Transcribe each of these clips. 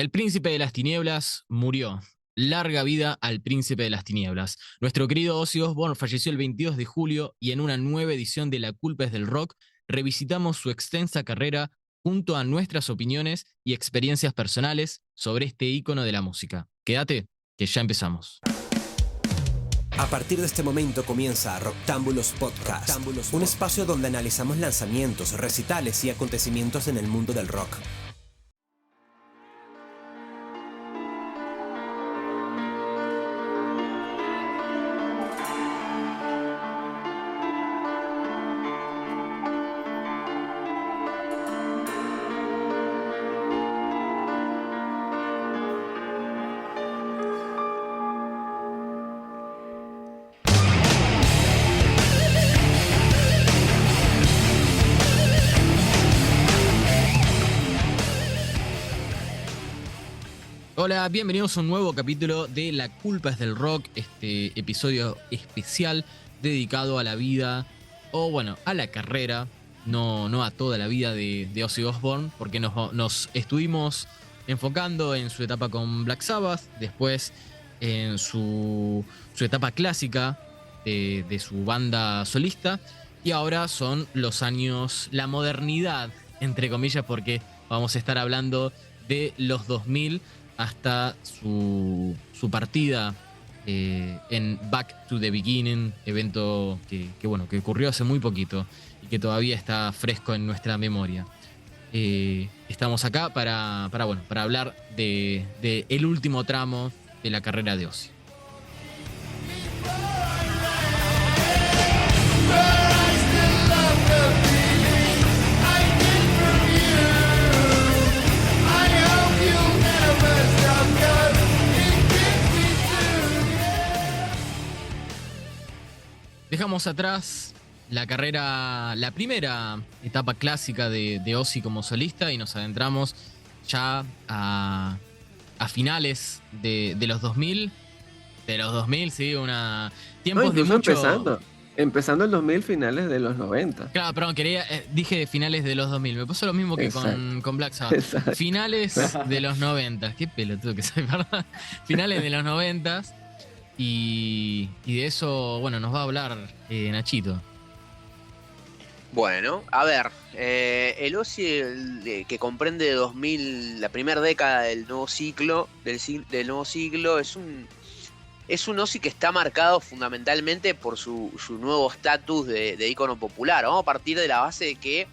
El príncipe de las tinieblas murió. Larga vida al príncipe de las tinieblas. Nuestro querido Ozzy Osbourne falleció el 22 de julio y en una nueva edición de La culpa es del rock revisitamos su extensa carrera junto a nuestras opiniones y experiencias personales sobre este ícono de la música. Quédate, que ya empezamos. A partir de este momento comienza Rocktámbulos Podcast, un espacio donde analizamos lanzamientos, recitales y acontecimientos en el mundo del rock. Hola, bienvenidos a un nuevo capítulo de La culpa es del rock, este episodio especial dedicado a la vida, o bueno, a la carrera, no a toda la vida de Ozzy Osbourne, porque nos estuvimos enfocando en su etapa con Black Sabbath, después en su etapa clásica de su banda solista, y ahora son los años, la modernidad, entre comillas, porque vamos a estar hablando de los 2000 hasta su partida en Back to the Beginning, evento que ocurrió hace muy poquito y que todavía está fresco en nuestra memoria. Estamos acá para hablar de el último tramo de la carrera de Ozzy. Dejamos atrás la carrera, la primera etapa clásica de Ozzy como solista y nos adentramos ya a finales de los 2000. De los 2000, sí, tiempos de mucho... Empezando el 2000, finales de los 90. Claro, perdón, dije finales de los 2000. Me pasó lo mismo que con Black Sabbath. Exacto. Finales de los 90. Qué pelotudo que soy, ¿verdad? Finales de los 90. Y de eso, nos va a hablar Nachito. Bueno, a ver, el Ozzy que comprende 2000, la primera década del nuevo ciclo, del nuevo siglo, es un Ozzy que está marcado fundamentalmente por su nuevo estatus de ícono popular. Vamos a partir de la base de que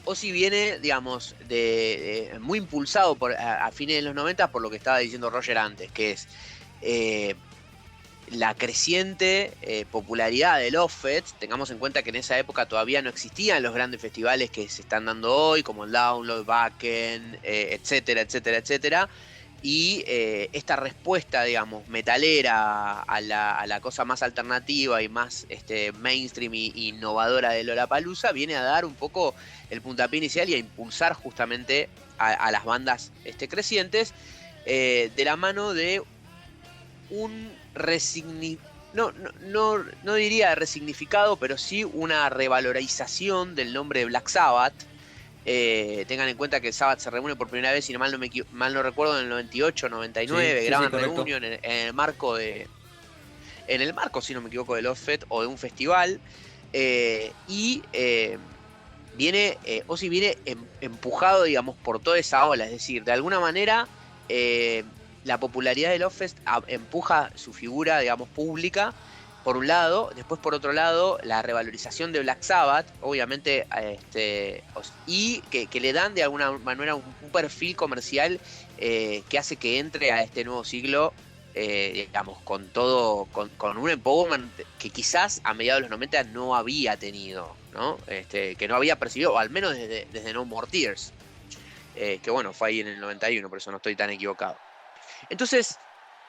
Ozzy viene, digamos, muy impulsado a fines de los 90 por lo que estaba diciendo Roger antes, que es la creciente popularidad del Offset. Tengamos en cuenta que en esa época todavía no existían los grandes festivales que se están dando hoy, como el Download, Wacken, etcétera, etcétera, etcétera. Y esta respuesta, digamos, metalera a la cosa más alternativa y más mainstream y innovadora de Lollapalooza viene a dar un poco el puntapié inicial y a impulsar justamente a las bandas crecientes de la mano de un no diría resignificado, pero sí una revalorización del nombre de Black Sabbath. Tengan en cuenta que Sabbath se reúne por primera vez, si mal no recuerdo, en el 98, 99, sí, graban reunión en el marco, si no me equivoco, del Offset o de un festival. Ozzy viene empujado, digamos, por toda esa ola. Es decir, de alguna manera la popularidad del Offset empuja su figura, digamos, pública, por un lado. Después, por otro lado, la revalorización de Black Sabbath, obviamente, y que le dan de alguna manera un perfil comercial que hace que entre a este nuevo siglo, digamos, con un empowerment que quizás a mediados de los 90 no había tenido, ¿no? Que no había percibido, o al menos desde No More Tears, que bueno, fue ahí en el 91, por eso no estoy tan equivocado. Entonces,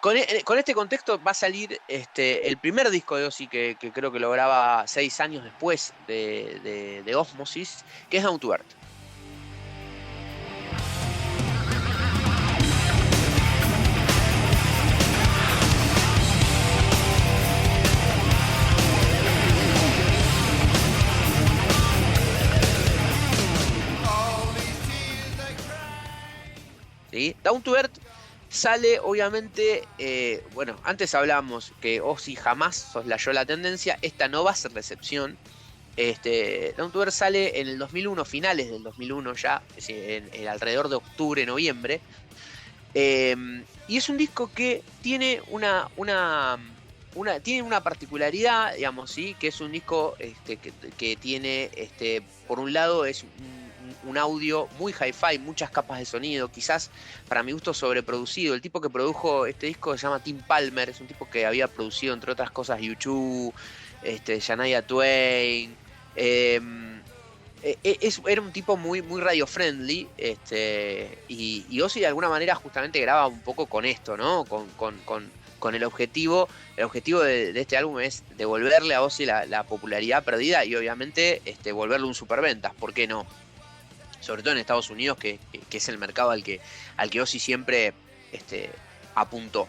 con este contexto va a salir el primer disco de Ozzy, que creo que lo graba 6 años después de Osmosis, que es Down to Earth. ¿sí? Down to Earth sale, obviamente, bueno, antes hablamos que Ozzy jamás soslayó la tendencia, esta no va a ser la excepción. Down to Earth sale en el 2001, finales del 2001 ya, es decir, en alrededor de octubre, noviembre. Y es un disco que tiene tiene una particularidad, digamos, ¿sí? Que es un disco que tiene, por un lado, es un audio muy hi-fi, muchas capas de sonido, quizás para mi gusto sobreproducido. El tipo que produjo este disco se llama Tim Palmer, es un tipo que había producido, entre otras cosas, U2, Shania Twain. Era un tipo muy, muy radio-friendly, y Ozzy de alguna manera justamente graba un poco con esto, ¿no? Con el objetivo. El objetivo de este álbum es devolverle a Ozzy la popularidad perdida y obviamente volverle un superventas, ¿por qué no? Sobre todo en Estados Unidos, que es el mercado al que Ozzy siempre apuntó.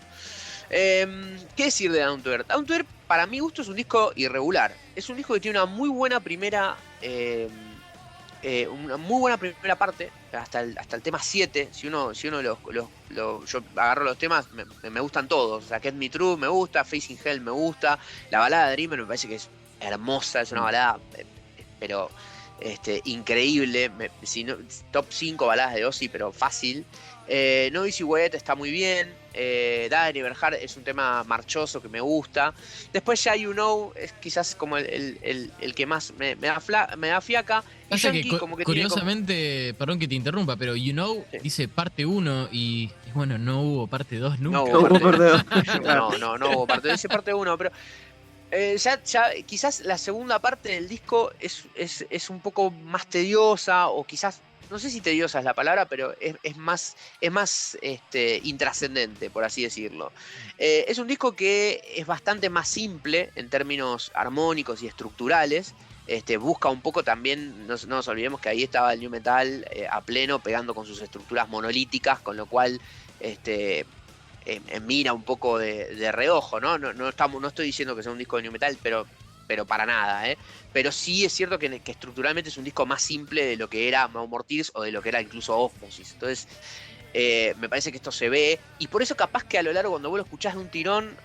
¿Qué decir de Down to Earth? Down to Earth, para mi gusto, es un disco irregular. Es un disco que tiene una muy buena primera parte, hasta el tema 7. Si uno yo agarro los temas, me gustan todos. O sea, Get Me True me gusta, Facing Hell me gusta, la balada de Dreamer me parece que es hermosa, es una balada, pero increíble. Top 5 baladas de Ozzy, pero fácil. No Easy Way está muy bien. Diary of a Heart es un tema marchoso que me gusta. Después ya You Know es quizás como el que más me da fiaca. Y Pasa Yankee, que como que curiosamente, perdón que te interrumpa, pero You Know Sí. dice parte 1 y bueno, no hubo parte 2 nunca. No No hubo hubo parte, parte dos. no hubo parte. Dice parte 1, pero ya quizás la segunda parte del disco es un poco más tediosa, o quizás, no sé si tediosa es la palabra, pero es más intrascendente, por así decirlo. Es un disco que es bastante más simple en términos armónicos y estructurales. Busca un poco también, no nos olvidemos que ahí estaba el new metal a pleno, pegando con sus estructuras monolíticas, con lo cual mira un poco de reojo, ¿no? No estoy diciendo que sea un disco de new metal, pero para nada, ¿eh? Pero sí es cierto que estructuralmente es un disco más simple de lo que era More Tears o de lo que era incluso Osmosis. Entonces, me parece que esto se ve, y por eso capaz que a lo largo, cuando vos lo escuchás de un tirón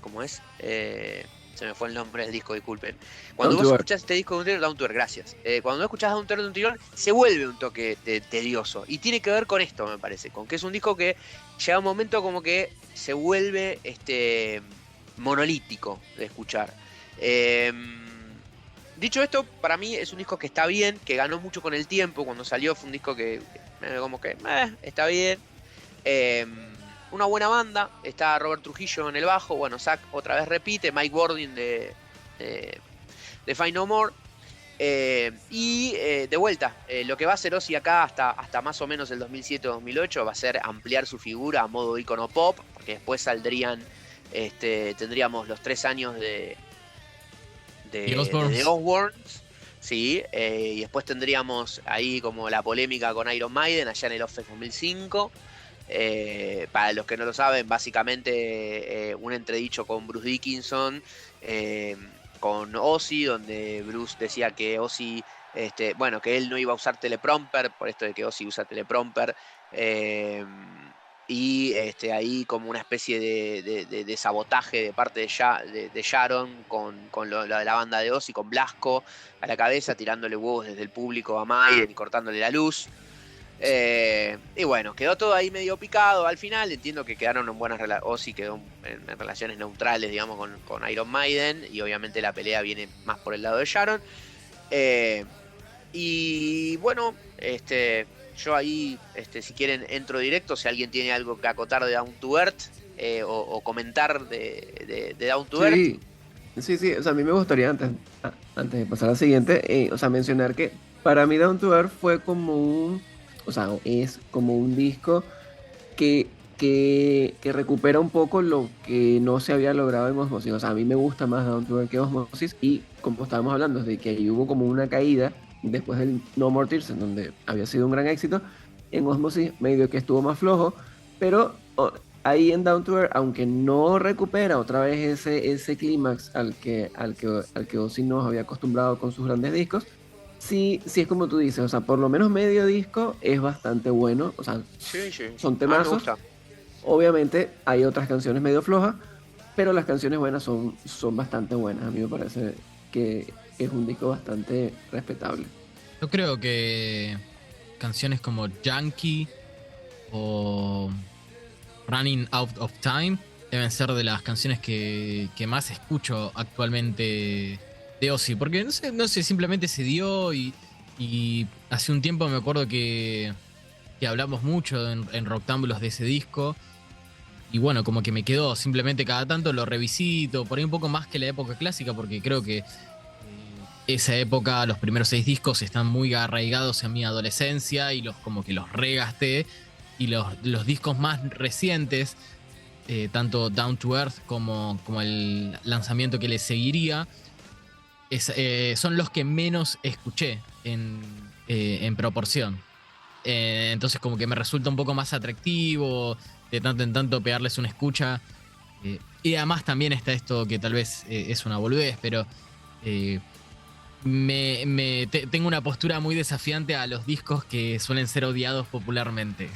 ¿cómo es? Se me fue el nombre del disco, disculpen. Cuando Down to vos Earth. escuchás este disco de un tirón, Down to Earth, gracias. Cuando vos escuchás Down to Earth de un tirón, se vuelve un toque tedioso. Y tiene que ver con esto, me parece. Con que es un disco que llega un momento como que se vuelve monolítico de escuchar. Dicho esto, para mí es un disco que está bien, que ganó mucho con el tiempo. Cuando salió fue un disco que como que está bien. Una buena banda, está Robert Trujillo en el bajo, bueno, Zack otra vez repite, Mike Bordin de Fight No More, y de vuelta, lo que va a hacer Ozzy acá hasta más o menos el 2007-2008 va a ser ampliar su figura a modo icono pop, porque después tendríamos los 3 años de The Osbournes. The Osbournes, sí, y después tendríamos ahí como la polémica con Iron Maiden allá en el Offset 2005. Para los que no lo saben, básicamente un entredicho con Bruce Dickinson, con Ozzy, donde Bruce decía que Ozzy, que él no iba a usar teleprompter, por esto de que Ozzy usa teleprompter, y ahí como una especie de sabotaje de parte de Sharon con la banda de Ozzy, con Blasco a la cabeza, tirándole huevos desde el público a Maiden y cortándole la luz. Y bueno, quedó todo ahí medio picado al final. Entiendo que quedaron en buenas relaciones. Ozzy quedó en relaciones neutrales, digamos, con Iron Maiden. Y obviamente la pelea viene más por el lado de Sharon. Y bueno, yo ahí, si quieren, entro directo. Si alguien tiene algo que acotar de Down to Earth o comentar de Down to Earth. Sí, o sea, a mí me gustaría antes de pasar al siguiente, mencionar que para mí Down to Earth fue como es como un disco que recupera un poco lo que no se había logrado en Osmosis. O sea, a mí me gusta más Down to Earth que Osmosis, y como estábamos hablando de que ahí hubo como una caída después del No More Tears, en donde había sido un gran éxito, en Osmosis medio que estuvo más flojo, pero ahí en Down to Earth, aunque no recupera otra vez ese clímax al que Ozzy nos había acostumbrado con sus grandes discos, sí, sí es como tú dices, o sea, por lo menos medio disco es bastante bueno, o sea, Sí, sí. son A mí me temazos. gusta. Obviamente hay otras canciones medio flojas, pero las canciones buenas son bastante buenas. A mí me parece que es un disco bastante respetable. Yo creo que canciones como Yankee o Running Out of Time deben ser de las canciones que más escucho actualmente de Ozzy. Porque no sé, simplemente se dio y hace un tiempo me acuerdo que hablamos mucho en Rocktámbulos de ese disco. Y bueno, como que me quedó, simplemente cada tanto lo revisito, por ahí un poco más que la época clásica, porque creo que esa época, los primeros 6 discos están muy arraigados en mi adolescencia y como que los regasté. Y los discos más recientes, tanto Down to Earth como el lanzamiento que le seguiría, son los que menos escuché en proporción. Entonces como que me resulta un poco más atractivo de tanto en tanto pegarles una escucha. Y además también está esto que tal vez es una boludez, pero eh, tengo una postura muy desafiante a los discos que suelen ser odiados popularmente.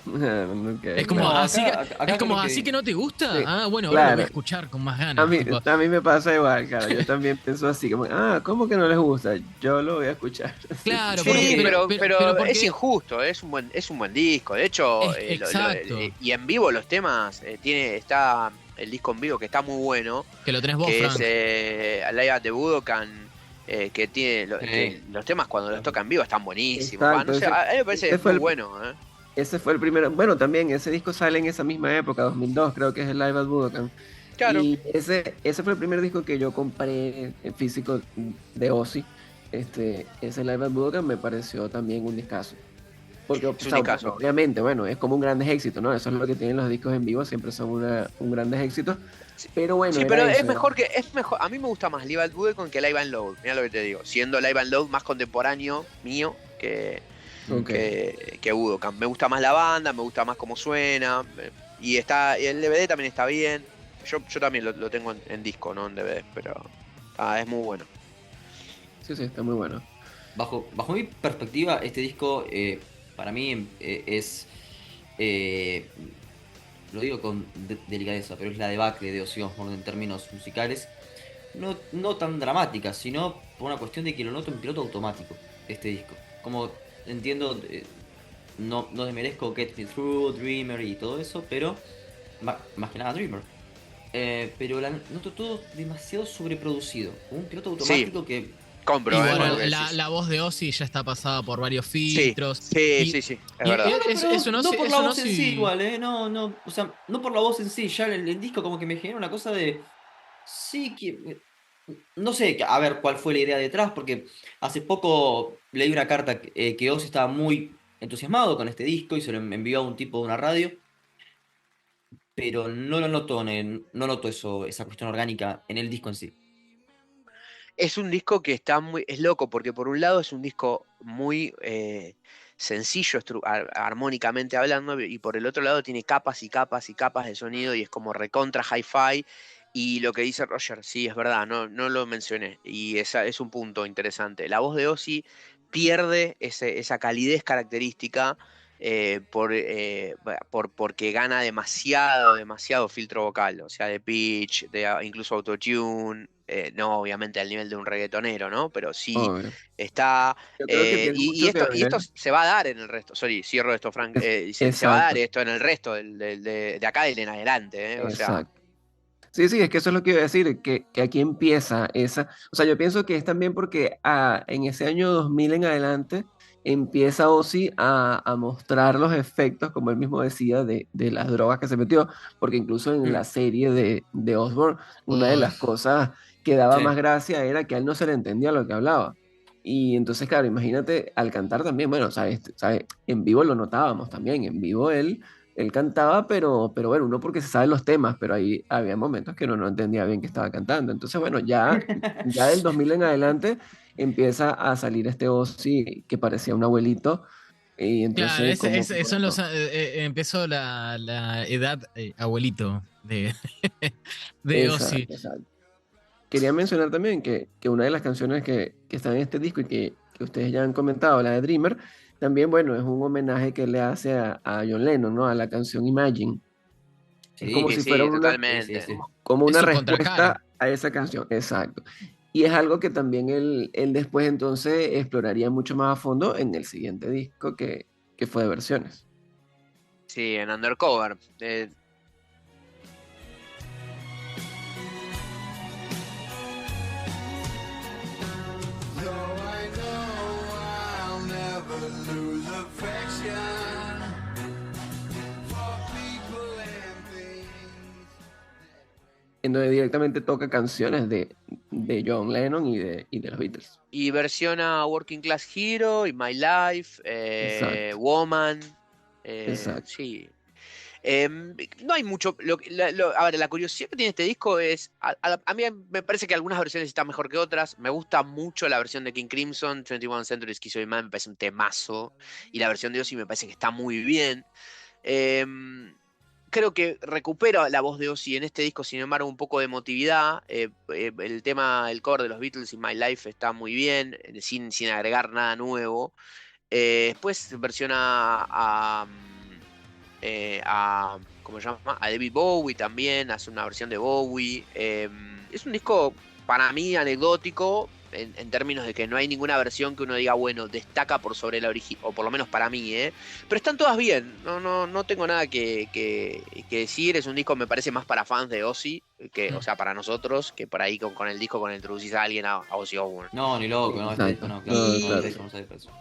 Ok, Es como, No, claro. así que, acá es como, creo así que no te gusta. Sí, Ah, bueno, ahora lo voy a claro. escuchar con más A ganas. mí, Tipo, a mí me pasa igual, cara. Yo también pienso así, como, ¿cómo que no les gusta? Yo lo voy a escuchar. claro, Sí, porque, pero pero es porque. injusto, es un buen disco. De hecho, Exacto. y en vivo los temas, está el disco en vivo que está muy bueno, Que lo tenés vos, que es Frank. Live at the Budokan, que tiene que Sí. los temas cuando los toca en vigo están buenísimos. Va, no Exacto, sé, a mí me parece ese fue muy el, bueno, ¿eh? ese fue el primero. Bueno, también ese disco sale en esa misma época, 2002, creo que es el Live at Budokan. Claro, Y ese fue el primer disco que yo compré en físico de Ozzy. Ese Live at Budokan me pareció también un discazo. Porque, o es un sea, porque discazo. obviamente, bueno, es como un grandes éxito, ¿no? Eso es lo que tienen los discos en vivo, siempre son un grandes éxitos. Sí, Pero bueno, sí, era pero eso. es mejor. A mí me gusta más Live at Budokan que Live and Load. Mira lo que te digo. Siendo Live and Load más contemporáneo mío Ok. que Budokan. Me gusta más la banda, me gusta más cómo suena. Y el DVD también está bien. Yo también lo tengo en disco, no en DVD, pero es muy bueno. Sí, sí, está muy bueno. Bajo mi perspectiva, este disco para mí es, eh, lo digo con delicadeza, pero es la debacle de Ozzy Osbourne en términos musicales. No tan dramática, sino por una cuestión de que lo noto en piloto automático, este disco. Como entiendo, no desmerezco Get Me Through, Dreamer y todo eso, pero más que nada Dreamer. Pero noto todo demasiado sobreproducido. Un piloto Sí, automático que Y compro, es bueno, lo bueno. que la, decís. la voz de Ozzy ya está pasada por varios Sí, filtros. sí, Y, sí, sí, es y verdad. No, es pero un no Ozzy, por es la un voz en sí Ozzy. igual, no, o sea, no por la voz en sí, ya el disco como que me genera una cosa de, sí, que, no sé, a ver cuál fue la idea detrás, porque hace poco leí una carta que Ozzy estaba muy entusiasmado con este disco y se lo envió a un tipo de una radio, pero no lo noto, no noto eso, esa cuestión orgánica en el disco en sí. Es un disco que es loco, porque por un lado es un disco muy sencillo armónicamente hablando, y por el otro lado tiene capas y capas y capas de sonido y es como recontra hi-fi. Y lo que dice Roger, sí, es verdad, no lo mencioné, y esa es un punto interesante. La voz de Ozzy pierde esa calidez característica porque gana demasiado filtro vocal, o sea, de pitch, incluso autotune, no obviamente al nivel de un reggaetonero, ¿no? Pero sí Obvio. está, Yo creo que tiene y mucho que esto ver. se va a dar en el resto, sorry, cierro esto, Frank, se va a dar Exacto, esto en el resto de acá en adelante, o sea, exacto. Sí, sí, es que eso es lo que iba a decir, que aquí empieza esa, o sea, yo pienso que es también porque en ese año 2000 en adelante empieza Ozzy a mostrar los efectos, como él mismo decía, de las drogas que se metió, porque incluso en la Mm, serie de Osborne, una de Uy, las cosas que daba más sí. gracia era que a él no se le entendía lo que hablaba. Y entonces, claro, imagínate al cantar también, bueno, ¿sabes? En vivo lo notábamos también, en vivo él cantaba, pero bueno, uno porque se sabe los temas, pero ahí había momentos que uno no entendía bien que estaba cantando. Entonces, bueno, ya del 2000 en adelante empieza a salir este Ozzy que parecía un abuelito, y claro, entonces como que son bueno, empezó la edad abuelito de, de Ozzy. exacto, exacto. Quería mencionar también que una de las canciones que están en este disco y que que ustedes ya han comentado, la de Dreamer, también, bueno, es un homenaje que le hace a John Lennon, ¿no? A la canción Imagine. Es como Sí, si fuera Sí, sí, sí, totalmente. sí. como Es una su contracara. respuesta a esa canción, exacto. Y es algo que también él después entonces exploraría mucho más a fondo en el siguiente disco que fue de versiones. Sí, en Undercover. En donde directamente toca canciones de John Lennon y de los Beatles. Y versiona Working Class Hero y My Life, Exacto, Woman. exacto. Sí. No hay mucho. A ver, la curiosidad que tiene este disco es. A mí me parece que algunas versiones están mejor que otras. Me gusta mucho la versión de King Crimson, 21 Century Schizoid Man, me parece un temazo. Y la versión de Ozzy me parece que está muy bien. Em, Creo que recupera la voz de Ozzy en este disco, sin embargo, un poco de emotividad. El tema, el cover de los Beatles y My Life está muy bien, sin agregar nada nuevo. Después versiona ¿cómo se llama? A David Bowie también, hace una versión de Bowie. Es un disco para mí anecdótico en términos de que no hay ninguna versión que uno diga, bueno, destaca por sobre la original, o por lo menos para mí, ¿eh? Pero están todas bien, no tengo nada que decir. Es un disco, me parece, más para fans de Ozzy, o sea, para nosotros, que por ahí con el disco, cuando introducís a alguien a Ozzy Osbourne. No, ni loco, no, este disco Exacto. no, claro. No, No, claro. eso no sabe por eso.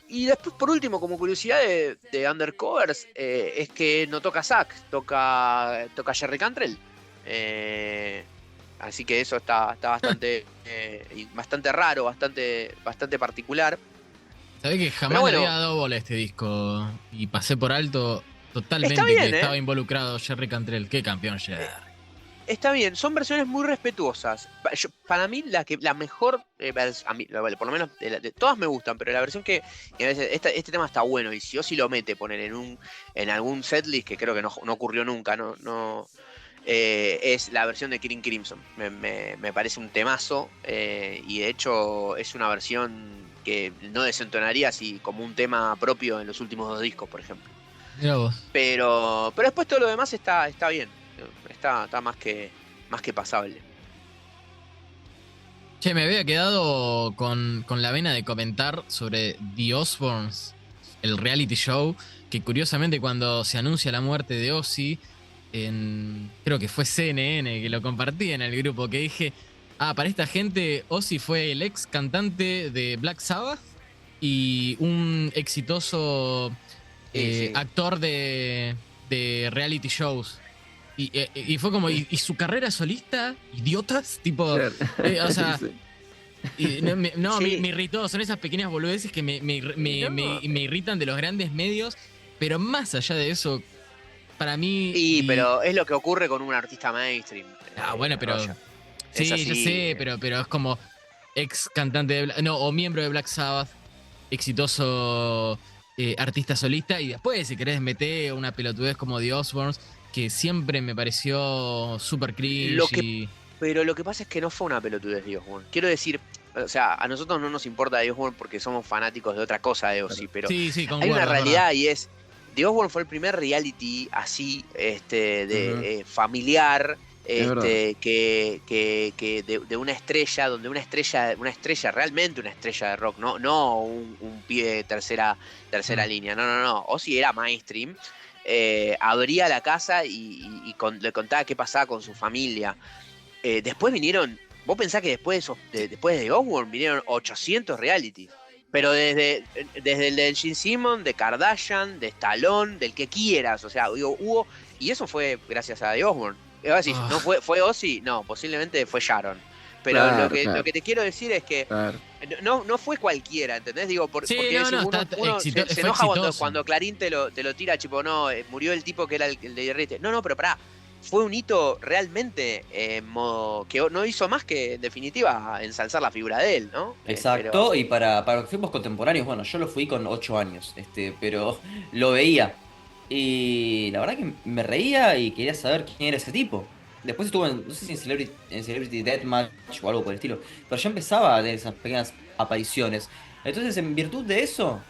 Y después, por último, como curiosidad de Undercovers, es que no toca sax, toca Jerry Cantrell. Así que eso está bastante raro, bastante particular. Sabés que Pero jamás le bueno, había dado bola a este disco y pasé por alto está totalmente que bien, estaba involucrado Jerry Cantrell. Qué campeón Jerry. está bien, son versiones muy respetuosas. Para mí, la mejor, a mí, por lo menos, todas me gustan, pero la versión que a veces, este tema está bueno, y si Ozzy lo mete, poner en algún setlist, que creo que no ocurrió nunca, es la versión de King Crimson. Me parece un temazo, y de hecho es una versión que no desentonaría así como un tema propio en los últimos dos discos, por ejemplo. Mirá vos. Pero después todo lo demás está bien. Está más que pasable. Che, me había quedado con la vena de comentar sobre The Osbournes, el reality show, que curiosamente cuando se anuncia la muerte de Ozzy, creo que fue CNN que lo compartí en el grupo, que dije, para esta gente Ozzy fue el ex cantante de Black Sabbath y un exitoso Sí. actor de reality shows. Y fue como, ¿y su carrera solista? ¿Idiotas? Tipo, Claro. o sea, Sí. Sí. me irritó. Son esas pequeñas boludeces que me irritan de los grandes medios. Pero más allá de eso, para mí. Pero es lo que ocurre con un artista mainstream. Bueno, pero. Roger. Sí, Es así. ya sé, pero es como ex cantante o miembro de Black Sabbath, exitoso artista solista. Y después, si querés, meter una pelotudez como The Osbournes, que siempre me pareció súper cringe. Pero lo que pasa es que no fue una pelotudez de Osbourne. Quiero decir, o sea, a nosotros no nos importa de Osbourne porque somos fanáticos de otra cosa de Ozzy, pero Sí, hay concuerdo, una es realidad, y es, The Osbourne fue el primer reality así, familiar, Es verdad. de una estrella, donde una estrella, realmente una estrella de rock, no un pibe de tercera línea, no. Ozzy era mainstream. Abría la casa y le contaba qué pasaba con su familia. Después vinieron, vos pensás que después de Osbourne vinieron 800 realities. Pero desde el de Gene Simmons, de Kardashian, de Stallone, del que quieras. O sea, digo, y eso fue gracias a The Osbourne. Y ahora decís, ¿no fue Ozzy? No, posiblemente fue Sharon. Pero Claro, lo que te quiero decir es que Claro. no fue cualquiera, ¿entendés? Digo, Sí, porque no, uno se fue enoja exitoso. cuando Clarín te lo tira, tipo, no, murió el tipo que era el de Hierrite. No, pero pará, fue un hito realmente que no hizo más que, en definitiva, ensalzar la figura de él, ¿no? Exacto, y para los que fuimos contemporáneos, bueno, yo lo fui con 8 años, pero lo veía. Y la verdad que me reía y quería saber quién era ese tipo. Después estuvo no sé si en Celebrity Deathmatch o algo por el estilo. Pero ya empezaba a tener esas pequeñas apariciones. Entonces, en virtud de eso,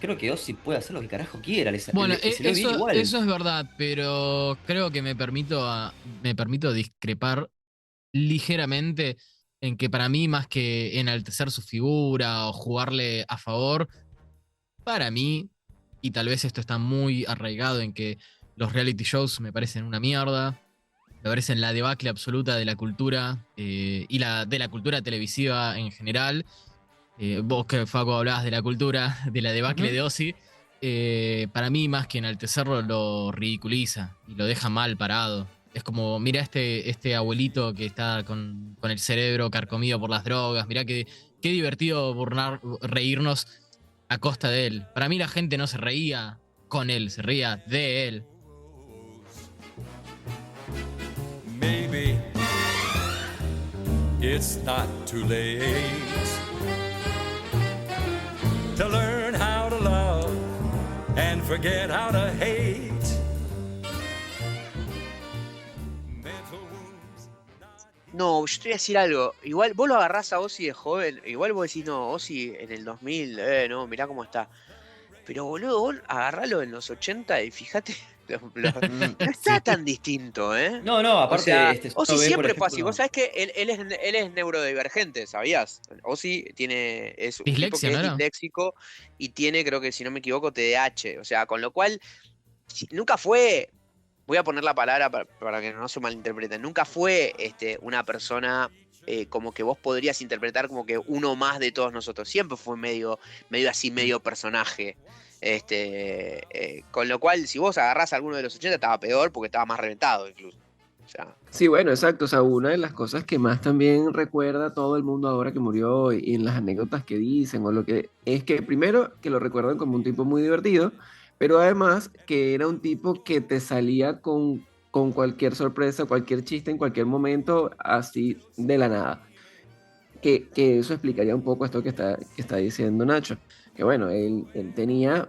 creo que Ozzy puede hacer lo que carajo quiera. Bueno, Se lo viene igual. eso es verdad, pero creo que me permito discrepar ligeramente en que para mí, más que enaltecer su figura o jugarle a favor, para mí, y tal vez esto está muy arraigado en que los reality shows me parecen una mierda, me parecen la debacle absoluta de la cultura y de la cultura televisiva en general. Vos que, Faco, hablabas de la cultura, de la debacle de Ozzy. Para mí, más que enaltecerlo, lo ridiculiza y lo deja mal parado. Es como, mira este abuelito que está con el cerebro carcomido por las drogas. Mira qué divertido reírnos a costa de él. Para mí la gente no se reía con él, se reía de él. Maybe it's not too late to learn how to love and forget how to hate. No, yo te voy a decir algo. Igual vos lo agarrás a Ozzy de joven. Igual vos decís, no, Ozzy en el 2000, no, mirá cómo está. Pero boludo, vos agarralo en los 80 y fíjate, no está tan distinto, ¿eh? No, aparte, O sea, uno Ozzy ve, siempre por fue así. ejemplo, Vos sabés que él es neurodivergente, ¿sabías? Ozzy es un tipo Dislexia, que ¿no es era? disléxico y tiene, creo que si no me equivoco, TDAH. O sea, con lo cual, nunca fue. Voy a poner la palabra para que no se malinterpreten. Nunca fue una persona como que vos podrías interpretar como que uno más de todos nosotros. Siempre fue medio así, medio personaje. Con lo cual, si vos agarrás a alguno de los 80, estaba peor porque estaba más reventado incluso. O sea, Sí, bueno, exacto. O sea, una de las cosas que más también recuerda todo el mundo ahora que murió y en las anécdotas que dicen o lo que es que primero que lo recuerdan como un tipo muy divertido, pero además que era un tipo que te salía con cualquier sorpresa, cualquier chiste en cualquier momento, así de la nada. Que eso explicaría un poco esto que está diciendo Nacho. Que bueno, él tenía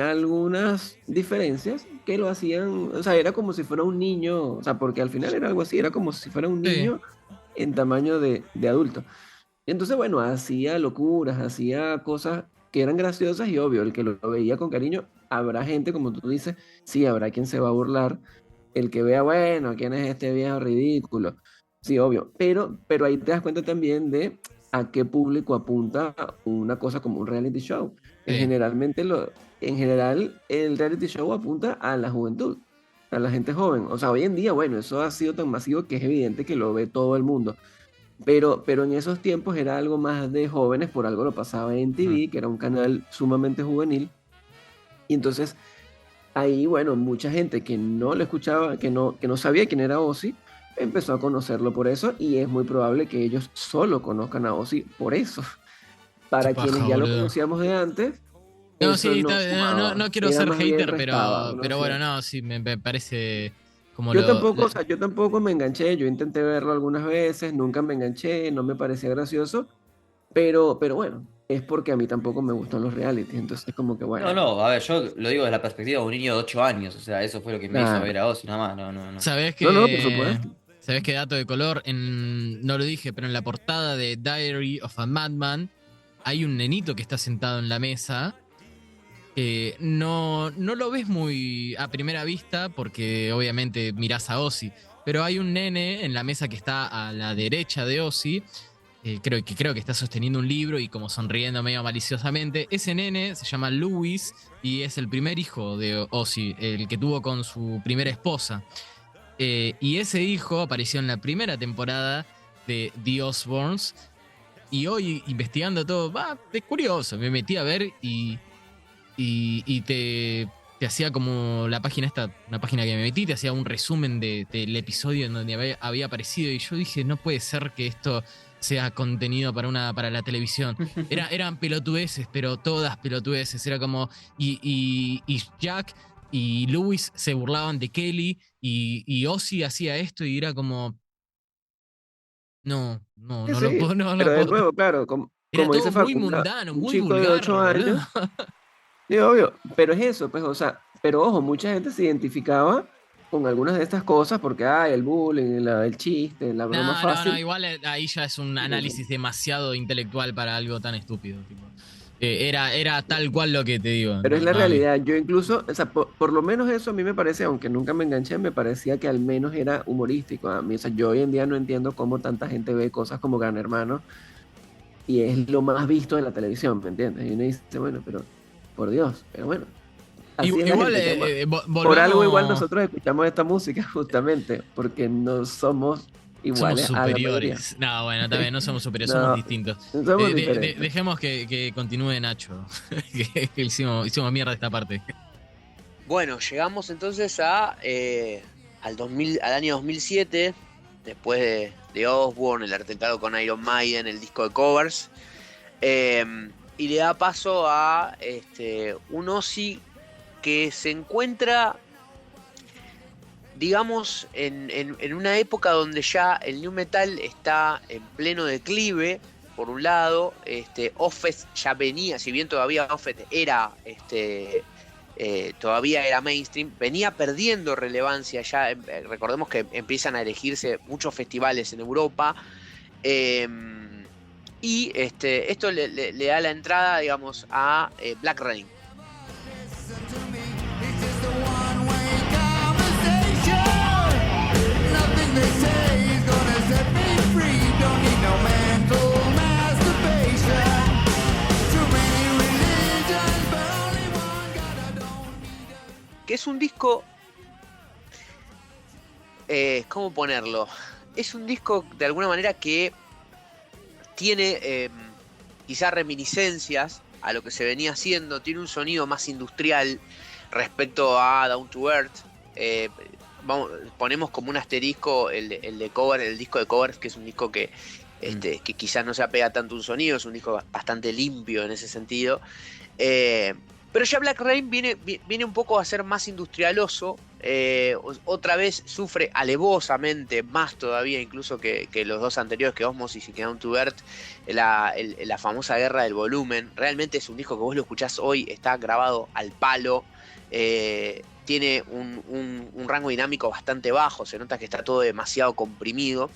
algunas diferencias que lo hacían, o sea, era como si fuera un niño, o sea, porque al final era algo así, era como si fuera un Sí. niño en tamaño de adulto. Y entonces, bueno, hacía locuras, hacía cosas que eran graciosas y obvio, el que lo veía con cariño, habrá gente, como tú dices, sí, habrá quien se va a burlar, el que vea, bueno, ¿quién es este viejo ridículo? Sí, obvio, pero ahí te das cuenta también de a qué público apunta una cosa como un reality show. Sí. En general, el reality show apunta a la juventud, a la gente joven. O sea, hoy en día, bueno, eso ha sido tan masivo que es evidente que lo ve todo el mundo. Pero en esos tiempos era algo más de jóvenes, por algo lo pasaba en TV, que era un canal sumamente juvenil. Y entonces ahí, bueno, mucha gente que no lo escuchaba, que no sabía quién era Ozzy, empezó a conocerlo por eso y es muy probable que ellos solo conozcan a Ozzy por eso. Qué Para paja, quienes ya lo boludo. conocíamos de antes, No, eso sí, no sumaba, no quiero era ser más bien hater, restaba, no pero bueno, sé. no, sí, me parece como Yo tampoco, o sea, yo tampoco me enganché, yo intenté verlo algunas veces, nunca me enganché, no me parecía gracioso, pero bueno, es porque a mí tampoco me gustan los realities, entonces como que bueno, a ver, yo lo digo desde la perspectiva de un niño de 8 años, o sea, eso fue lo que me hizo nada. ver a Ozzy, nada más, no. ¿Sabés No, por que supuesto. ¿Sabés qué dato de color? No lo dije, pero en la portada de Diary of a Madman hay un nenito que está sentado en la mesa. No lo ves muy a primera vista porque obviamente mirás a Ozzy, pero hay un nene en la mesa que está a la derecha de Ozzy, creo que está sosteniendo un libro y como sonriendo medio maliciosamente. Ese nene se llama Louis y es el primer hijo de Ozzy, el que tuvo con su primera esposa. Y ese hijo apareció en la primera temporada de The Osbournes. Y hoy, investigando todo, es curioso. Me metí a ver y te hacía como la página esta, una página que me metí, te hacía un resumen del episodio en donde había aparecido. Y yo dije, no puede ser que esto sea contenido para la televisión. Eran pelotudeces, pero todas pelotudeces. Era como. Y Jack y Lewis se burlaban de Kelly y Ozzy hacía esto y era como. Sí, No lo sí, puedo, no lo pero de puedo. nuevo, claro, Era como todo dice muy Facu, mundano, un muy chico de vulgar, 8 boludo. años, sí, obvio, pero es eso, pues, o sea, pero ojo, mucha gente se identificaba con algunas de estas cosas porque hay el bullying, el chiste, la broma fácil. No, igual ahí ya es un análisis demasiado intelectual para algo tan estúpido. Tipo. Era tal cual lo que te digo. Pero es la No había- realidad. Yo incluso, o sea, por lo menos eso a mí me parece, aunque nunca me enganché, me parecía que al menos era humorístico. A mí, o sea, yo hoy en día no entiendo cómo tanta gente ve cosas como Gran Hermano y es lo más visto de la televisión, ¿me entiendes? Y uno dice, bueno, pero por Dios, pero bueno. Así es la Igual, gente, por algo igual volvamos. nosotros escuchamos esta música justamente, porque no somos Somos iguales a la mayoría. superiores. No, bueno, también no somos superiores, No, somos distintos. somos diferentes. Dejemos que continúe Nacho. que hicimos mierda esta parte. Bueno, llegamos entonces al año 2007, después de Osbourne, el altercado con Iron Maiden, el disco de covers, y le da paso a un Ozzy que se encuentra, digamos, en una época donde ya el nu metal está en pleno declive. Por un lado, Offset ya venía, si bien todavía Offset era todavía era mainstream, venía perdiendo relevancia ya. Recordemos que empiezan a elegirse muchos festivales en Europa, y esto le da la entrada, digamos, a Black Rain. Que es un disco, ¿cómo ponerlo? Es un disco de alguna manera que tiene quizás reminiscencias a lo que se venía haciendo, tiene un sonido más industrial respecto a Down to Earth. Ponemos como un asterisco el disco de covers, que es un disco que quizás no se apega tanto a un sonido, es un disco bastante limpio en ese sentido. Pero ya Black Rain viene un poco a ser más industrialoso. Otra vez sufre alevosamente, más todavía incluso que los dos anteriores, que Osmosis y que Down to Earth, la famosa guerra del volumen. Realmente es un disco que vos lo escuchás hoy, está grabado al palo. Tiene un rango dinámico bastante bajo, se nota que está todo demasiado comprimido.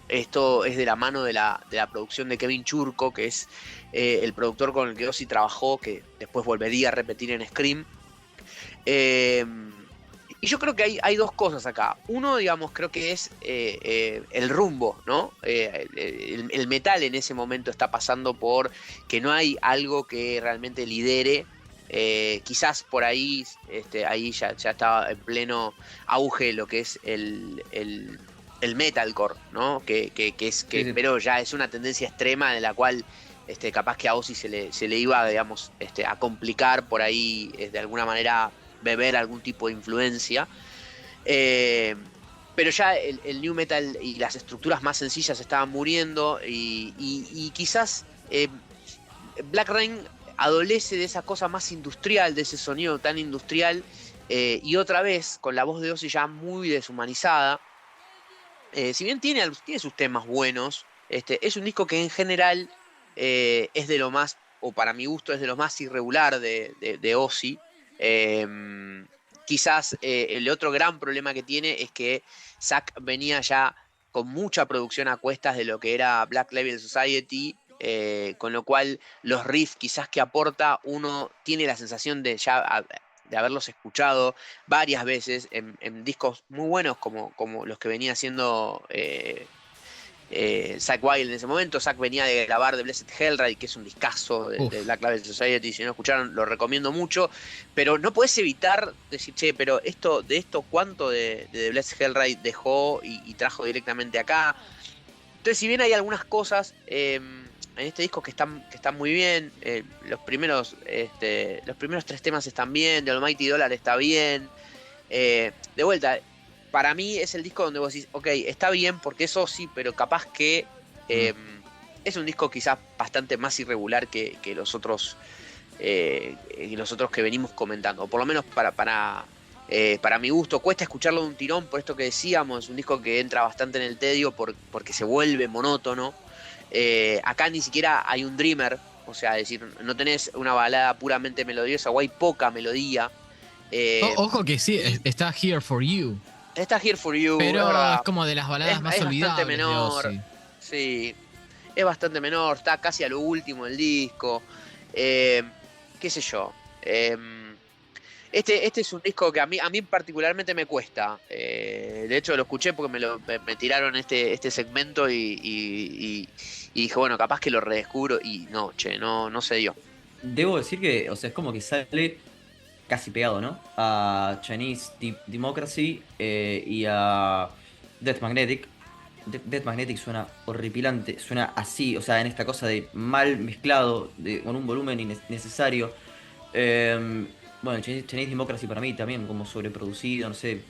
Esto es de la mano de la producción de Kevin Churko, que es el productor con el que Ozzy trabajó, que después volvería a repetir en Scream. Y yo creo que hay dos cosas acá. Uno, digamos, creo que es el rumbo, ¿no? El metal en ese momento está pasando por que no hay algo que realmente lidere. Quizás por ahí, ahí ya estaba en pleno auge lo que es el metalcore, ¿no? Sí. Pero ya es una tendencia extrema de la cual capaz que a Ozzy se le iba, digamos, a complicar por ahí, de alguna manera beber algún tipo de influencia. Pero ya el new metal y las estructuras más sencillas estaban muriendo, y quizás Black Rain adolece de esa cosa más industrial, de ese sonido tan industrial, y otra vez con la voz de Ozzy ya muy deshumanizada. Si bien tiene sus temas buenos, es un disco que en general es de lo más, o para mi gusto es de lo más irregular de Ozzy. Quizás el otro gran problema que tiene es que Zack venía ya con mucha producción a cuestas de lo que era Black Label Society, con lo cual los riffs quizás que aporta, uno tiene la sensación de haberlos escuchado varias veces en discos muy buenos como los que venía haciendo Zakk Wylde en ese momento. Zack venía de grabar The Blessed Hellride, que es un discazo de Black Label Society. Si no escucharon, lo recomiendo mucho, pero no podés evitar decir, che, pero ¿cuánto de The Blessed Hellride dejó y trajo directamente acá? Entonces, si bien hay algunas cosas en este disco que están muy bien, los primeros 3 temas están bien, The Almighty Dollar está bien. De vuelta, para mí es el disco donde vos decís, ok, está bien porque es Ozzy, pero capaz que es un disco quizás bastante más irregular que los otros que venimos comentando. O por lo menos para mi gusto, cuesta escucharlo de un tirón, por esto que decíamos, es un disco que entra bastante en el tedio porque se vuelve monótono. Acá ni siquiera hay un dreamer, o sea, es decir, no tenés una balada puramente melodiosa, o hay poca melodía. Ojo que sí, está Here For You. Está Here For You, Pero es verdad. es como de las baladas más Es bastante olvidables de menor. Ozzy. Sí, es bastante menor, está casi a lo último del disco. Eh, qué sé yo. Este es un disco que a mí particularmente me cuesta. De hecho, lo escuché porque me tiraron este segmento y dije, bueno, capaz que lo redescubro. Y no, no se dio. Debo decir que, o sea, es como que sale casi pegado, ¿no? A Chinese Democracy y a Death Magnetic. Death Magnetic suena horripilante, suena así, o sea, en esta cosa de mal mezclado, con un volumen innecesario. Bueno, el Chinese Democracy para mí también como sobreproducido, no sé.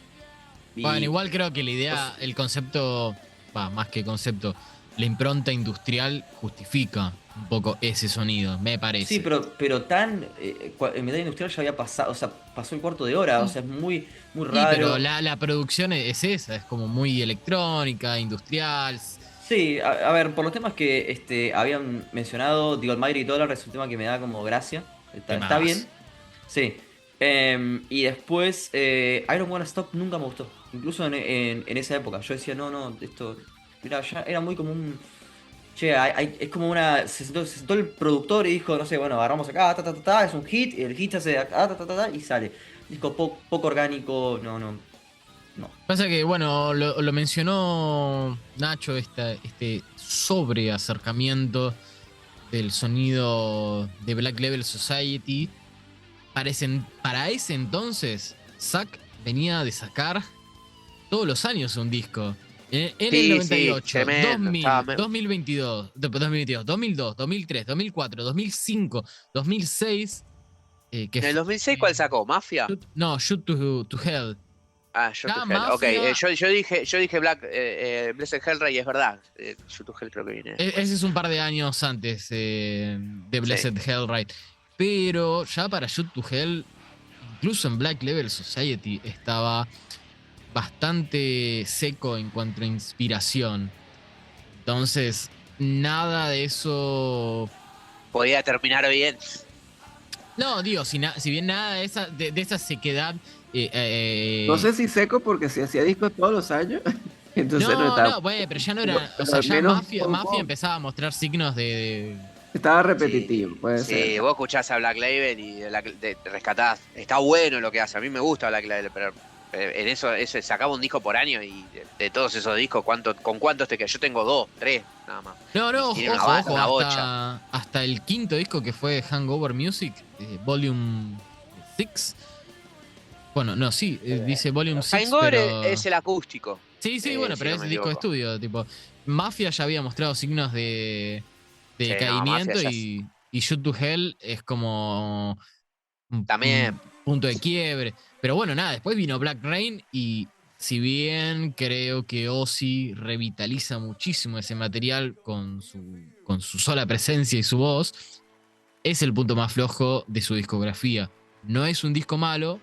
Bueno, Y, igual creo que la idea, el concepto, más que concepto, la impronta industrial justifica un poco ese sonido, me parece. sí, pero tan. En Metal Industrial ya había pasado, o sea, pasó el cuarto de hora, o sea, es muy, muy Sí, pero raro. la producción es esa, es como muy electrónica, industrial. Sí, a ver, por los temas que habían mencionado, The Almighty Dollar es un tema que me da como gracia. Está bien, Temas. sí. Y después, I Don't Wanna Stop nunca me gustó. Incluso en esa época. Yo decía, no, esto. Mira, ya era muy como un. Che, es como una. Se sentó el productor y dijo, no sé, bueno, agarramos acá, es un hit, y el hit se hace acá, y sale. Disco poco orgánico, no. Pasa que, bueno, lo mencionó Nacho, este sobre acercamiento del sonido de Black Label Society. Para ese entonces, Zack venía de sacar todos los años un disco. En el Sí, 98, tremendo. 2000, 2022, 2022, 2002, 2003, 2004, 2005, 2006, que ¿En el fue... 2006 cuál sacó? ¿Mafia? No, Shoot to Hell. Ah, Shoot to Ya, Hell. Ok, Mafia... yo dije Black, Blessed Hellray y es verdad. Shoot to Hell creo que viene después. Ese es un par de años antes de Blessed Hellride. Pero ya para Shoot to Hell, incluso en Black Label Society, estaba bastante seco en cuanto a inspiración. Entonces, nada de eso. Podía terminar bien. No, digo, si bien nada de esa sequedad. No sé si seco porque si hacía discos todos los años, entonces no estaba. No, bueno, pero ya no era. O Pero sea, al ya menos Mafia empezaba a mostrar signos de. estaba Sí, repetitivo, puede sí, ser. vos escuchás a Black Label y te rescatás. Está bueno lo que hace. A mí me gusta Black Label, pero en eso sacaba un disco por año y de todos esos discos, ¿con cuántos te quedas? Yo tengo 2, 3, nada más. No, Tiene ojo, una bocha. hasta el quinto disco que fue Hangover Music, Volume 6. Bueno, no, sí, dice Volume 6, Hangover pero... es el acústico. Sí, bueno, si pero no es me disco de equivoco. estudio, tipo... Mafia ya había mostrado signos de Sí, no, decaimiento Mafia ya y Shoot to Hell es como también. un punto de quiebre. Pero bueno, nada, después vino Black Rain y si bien creo que Ozzy revitaliza muchísimo ese material con su sola presencia y su voz, es el punto más flojo de su discografía. No es un disco malo,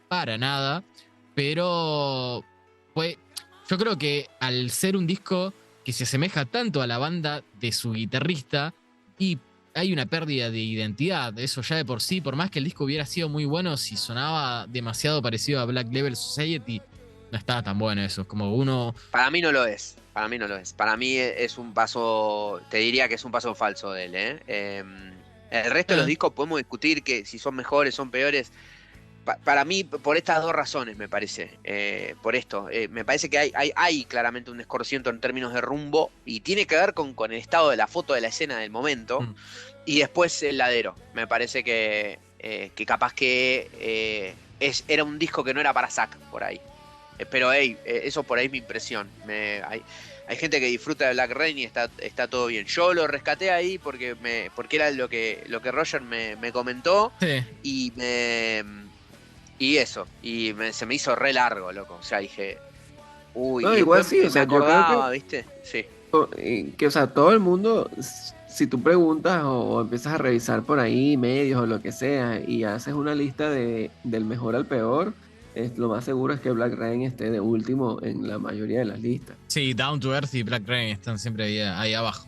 para nada, pero yo creo que al ser un disco que se asemeja tanto a la banda de su guitarrista y hay una pérdida de identidad, eso ya de por sí, por más que el disco hubiera sido muy bueno, si sonaba demasiado parecido a Black Label Society, no estaba tan bueno eso, es como uno... Para mí no lo es. Para mí no lo es. Para mí es un paso. Te diría que es un paso falso de él, ¿eh? El resto de los discos podemos discutir que si son mejores, son peores. Para mí, por estas dos razones, me parece. Por esto. Me parece que hay claramente un desconocimiento en términos de rumbo y tiene que ver con el estado de la foto de la escena del momento. Y después el ladero. Me parece que capaz que era un disco que no era para Zack por ahí. Pero eso por ahí es mi impresión. Hay gente que disfruta de Black Rain y está todo bien. Yo lo rescaté ahí porque era lo que Roger me comentó. Sí. Y eso. Se me hizo re largo, loco. O sea, dije. Uy, No, y igual después sí, o sea, me yo creo acordaba, ¿viste? Sí. que, o sea, todo el mundo, si tú preguntas o empiezas a revisar por ahí medios o lo que sea y haces una lista del mejor al peor, lo más seguro es que Black Rain esté de último en la mayoría de las listas. Sí, Down to Earth y Black Rain están siempre ahí abajo.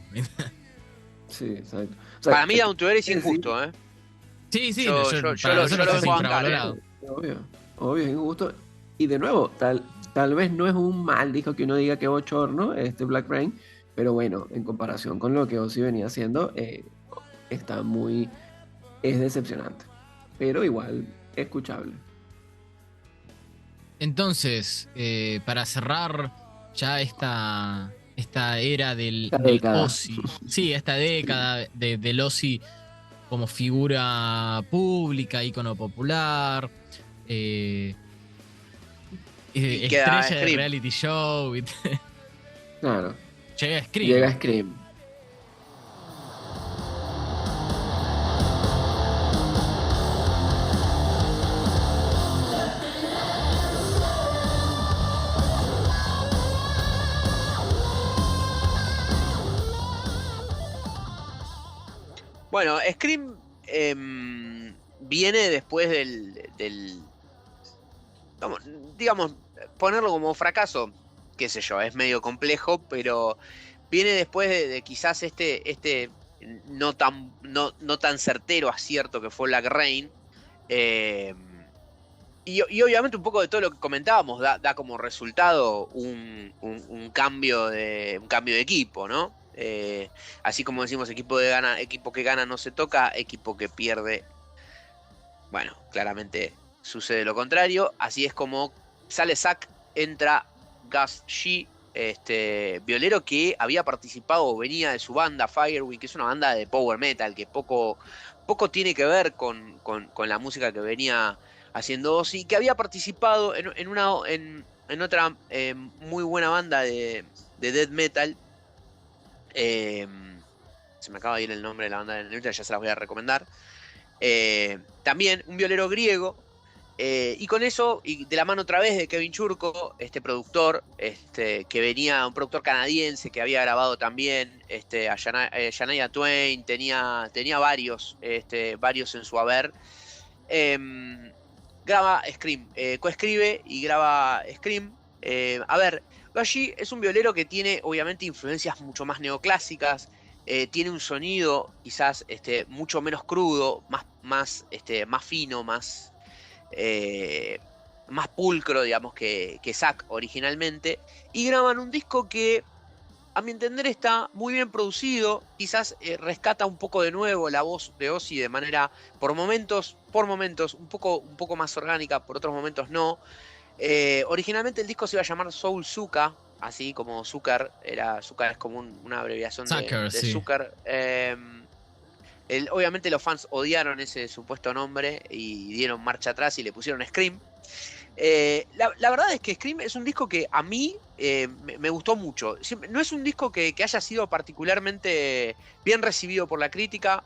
Sí, exacto. O sea, Para mí Down to Earth es injusto, ¿eh? Sí, Yo para lo nosotros vengo es a bancar, infravalorado. Obvio, es injusto. Y de nuevo, tal vez no es un mal disco que uno diga que bochorno, este Black Rain, pero bueno, en comparación con lo que Ozzy venía haciendo, está muy, es decepcionante, pero igual escuchable. Entonces, para cerrar ya esta era Esta del década. Ozzy, sí, esta década del Ozzy como figura pública, ícono popular, eh, Y queda estrella de Scream. reality show, Claro, llega Scream. llega Scream. Bueno, Scream viene después vamos, digamos, ponerlo como fracaso, qué sé yo, es medio complejo, pero viene después de quizás este no tan certero acierto que fue Black Rain. eh, y obviamente un poco de todo lo que comentábamos da como resultado un cambio un cambio de equipo, ¿no? Así como decimos, equipo que gana no se toca, equipo que pierde, bueno, claramente sucede lo contrario. Así es como sale Zack, entra Gus G, violero que había participado o venía de su banda Firewind, que es una banda de power metal que poco tiene que ver con la música que venía haciendo Ozzy, que había participado en otra muy buena banda de death metal. Se me acaba de ir el nombre de la banda, ya se las voy a recomendar. También un violero griego. Y con eso, y de la mano otra vez de Kevin Churko, este productor, que venía, un productor canadiense que había grabado también a Shania Twain, tenía varios en su haber. Graba Scream, coescribe y graba Scream. A ver, Gashi es un violero que tiene obviamente influencias mucho más neoclásicas. Tiene un sonido quizás mucho menos crudo, más fino, más pulcro, digamos, que Zack originalmente. Y graban un disco que, a mi entender, está muy bien producido. Quizás rescata un poco de nuevo la voz de Ozzy de manera, por momentos, un poco más orgánica, por otros momentos no. Originalmente el disco se iba a llamar Soul Suka, así como Zucker, Zucker es como una abreviación Zucker, de sí. Zucker. Obviamente los fans odiaron ese supuesto nombre y dieron marcha atrás y le pusieron Scream. La verdad es que Scream es un disco que a mí me gustó mucho. No es un disco que haya sido particularmente bien recibido por la crítica.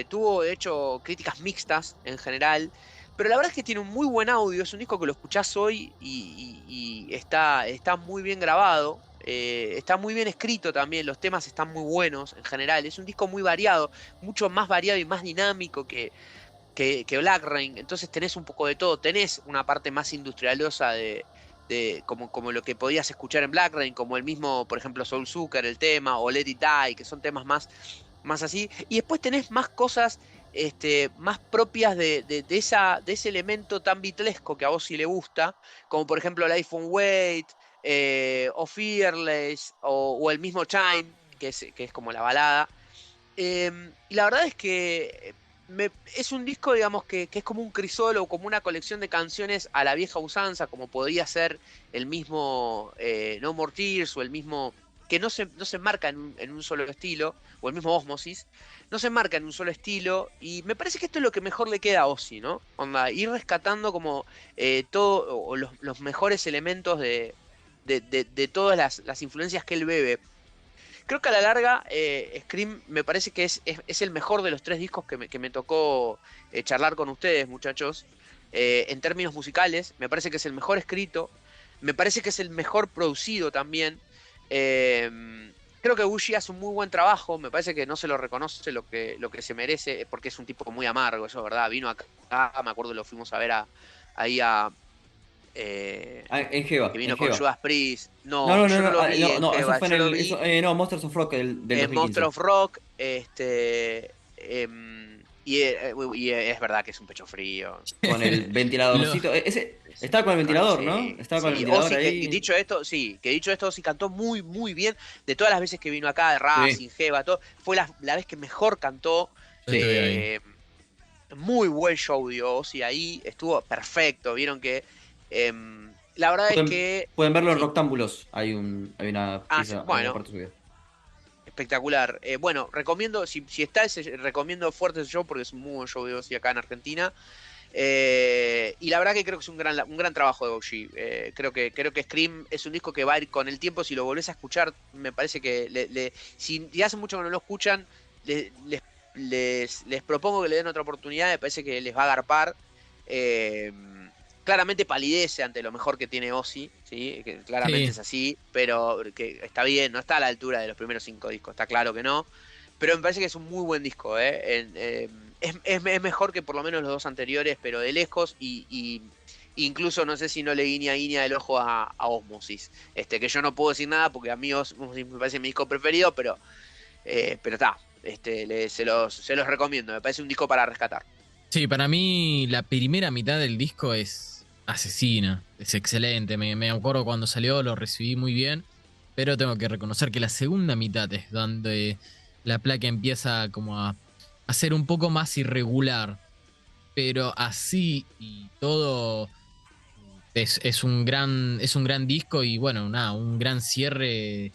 Tuvo, de hecho, críticas mixtas en general. Pero la verdad es que tiene un muy buen audio. Es un disco que lo escuchás hoy y está muy bien grabado. Está muy bien escrito también. Los temas están muy buenos en general. Es un disco muy variado, mucho más variado y más dinámico que Black Rain. Entonces tenés un poco de todo. Tenés una parte más industrialosa como lo que podías escuchar en Black Rain, como el mismo, por ejemplo, Soul Sucker, el tema, o Let It Die, que son temas más así. Y después tenés más cosas más propias de ese elemento tan bitlesco que a Ozzy le gusta, como por ejemplo Life on Wait, o Fearless, o el mismo Chime, que es como la balada. Y la verdad es que es un disco, digamos, que es como un crisol o como una colección de canciones a la vieja usanza, como podría ser el mismo No More Tears o el mismo, que no se marca en un solo estilo, o el mismo Osmosis, no se marca en un solo estilo, y me parece que esto es lo que mejor le queda a Ozzy, ¿no? Onda, ir rescatando como todo, o los mejores elementos de todas las influencias que él bebe. Creo que a la larga Scream me parece que es el mejor de los tres discos que me tocó charlar con ustedes, muchachos. En términos musicales, me parece que es el mejor escrito, me parece que es el mejor producido también. Creo que Gucci hace un muy buen trabajo, me parece que no se lo reconoce lo que se merece, porque es un tipo muy amargo, eso es verdad. Vino acá, me acuerdo, lo fuimos a ver ahí a... En Jeva, que vino en con Jeva. Judas Priest. No, No, no, yo no, no no, lo vi no, en no, eso Jeva, fue en yo lo el. vi No, Monsters of Rock del en Monster 2015. of Rock, y es verdad que es un pecho frío. Con el Lo- ventiladorcito. Ese, Estaba con el ventilador, Sí, ¿no? Estaba con el sí. ventilador Ozzy, ahí. que dicho esto, Ozzy cantó muy, muy bien. De todas las veces que vino acá, de Racing, Sí, Jeva, todo, fue la vez que mejor cantó. Yo sí. estuve ahí. Eh, Muy buen show dio Ozzy ahí, estuvo perfecto. Vieron que la verdad es Pueden, que pueden verlo en sí. Roctámbulos. Hay una Sí, pieza, hay una bueno, parte subida. espectacular. Bueno, recomiendo, si está ese, recomiendo fuerte ese show porque es un muy buen show de Ozzy acá en Argentina. Y la verdad que creo que es un gran trabajo de OG. Creo que Scream es un disco que va a ir con el tiempo. Si lo volvés a escuchar, me parece que si hace mucho que no lo escuchan, les propongo que le den otra oportunidad. Me parece que les va a agarpar. Eh, Claramente palidece ante lo mejor que tiene Ozzy, ¿sí? Que claramente Sí, es así, pero que está bien, no está a la altura de los primeros 5 discos, está claro que no. Pero me parece que es un muy buen disco, ¿eh? Es mejor que por lo menos los dos anteriores, pero de lejos. Y incluso no sé si no le guiña el ojo a Osmosis. Que yo no puedo decir nada porque a mí Osmosis me parece mi disco preferido, pero está. Se los recomiendo, me parece un disco para rescatar. sí, para mí la primera mitad del disco es asesina, es excelente. Me acuerdo cuando salió, lo recibí muy bien, pero tengo que reconocer que la segunda mitad es donde la placa empieza como a ser un poco más irregular, pero así y todo es un gran disco y bueno, nada, un gran cierre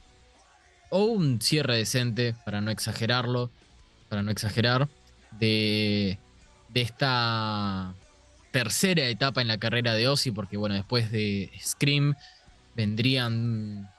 o un cierre decente, para no exagerarlo, para no exagerar, de, de esta tercera etapa en la carrera de Ozzy, porque bueno, después de Scream vendrían